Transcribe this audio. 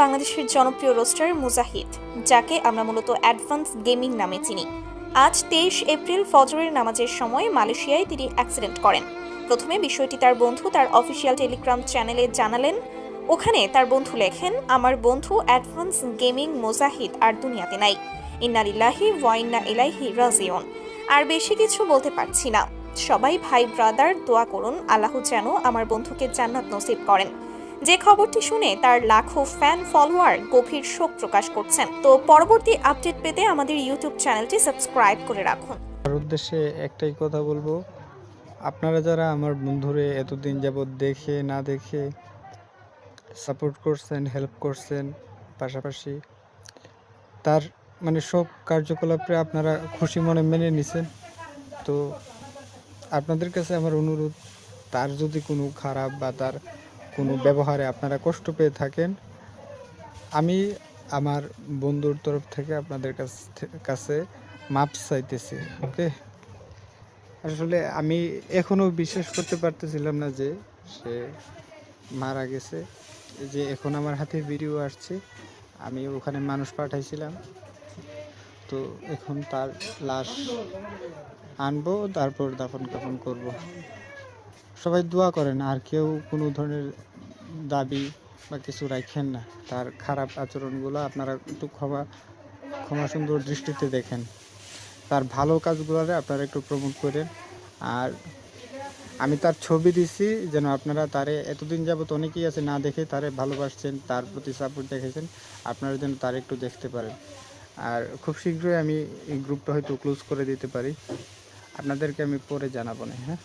বাংলাদেশের জনপ্রিয় রোস্টার মুজাহিদ, যাকে আমরা মূলত অ্যাডভান্স গেমিং নামে চিনি। আজ 23 এপ্রিল ফজরের নামাজের সময় মালয়েশিয়ায় তিনি অ্যাক্সিডেন্ট করেন। প্রথমে বিষয়টি তার বন্ধু তার অফিসিয়াল টেলিগ্রাম চ্যানেলে জানালেন। ওখানে তার বন্ধু লেখেন, আমার বন্ধু অ্যাডভান্স গেমিং মুজাহিদ আর দুনিয়াতে নাই। ইন্না লিল্লাহি ওয়া ইন্না ইলাইহি রাজিউন। আর বেশি কিছু বলতে পারছি না। সবাই ভাই ব্রাদার দোয়া করুন, আল্লাহ যেন আমার বন্ধুকে জান্নাত নসিব করেন। যে খবরটি শুনে তার লাখো ফ্যান ফলোয়ার গভীর শোক প্রকাশ করছেন। তো পরবর্তী আপডেট পেতে আমাদের ইউটিউব চ্যানেলটি সাবস্ক্রাইব করে রাখুন। তার উদ্দেশ্যে একটাই কথা বলবো, আপনারা যারা আমার বন্ধুরে এতদিন যাবৎ দেখে না দেখে সাপোর্ট করছেন, হেল্প করছেন, পাশাপাশি তার সব কার্যকলাপে আপনারা খুশি মনে মেনে নিছেন, তো আপনাদের কাছে আমার অনুরোধ, তার যদি কোনো খারাপ বা তার কোনো ব্যবহারে আপনারা কষ্ট পেয়ে থাকেন, আমি আমার বন্ধুর তরফ থেকে আপনাদের কাছে মাপ চাইতেছি। ওকে, আসলে আমি এখনও বিশ্বাস করতে পারতেছিলাম না যে সে মারা গেছে। যে এখন আমার হাতে ভিডিও আসছে, আমি ওখানে মানুষ পাঠাইছিলাম, তো এখন তার লাশ আনবো, তারপর দাফন কাফন করব। সবাই দোয়া করেন, আর কেউ কোনো ধরনের দাবি বা কিছু রাখেন না। তার খারাপ আচরণগুলো আপনারা একটু ক্ষমা সুন্দর দৃষ্টিতে দেখেন, তার ভালো কাজগুলোরে আপনারা একটু প্রমোট করেন। আর আমি তার ছবি দিছি যেন আপনারা তারে, এতদিন যাবত অনেকেই আছে না দেখে তারে ভালোবাসছেন, তার প্রতি সাপোর্ট দেখেছেন, আপনারা যেন তার একটু দেখতে পারেন। আর খুব শীঘ্রই আমি এই গ্রুপটা হয়তো ক্লোজ করে দিতে পারি, আপনাদেরকে আমি পরে জানাবো না। হ্যাঁ।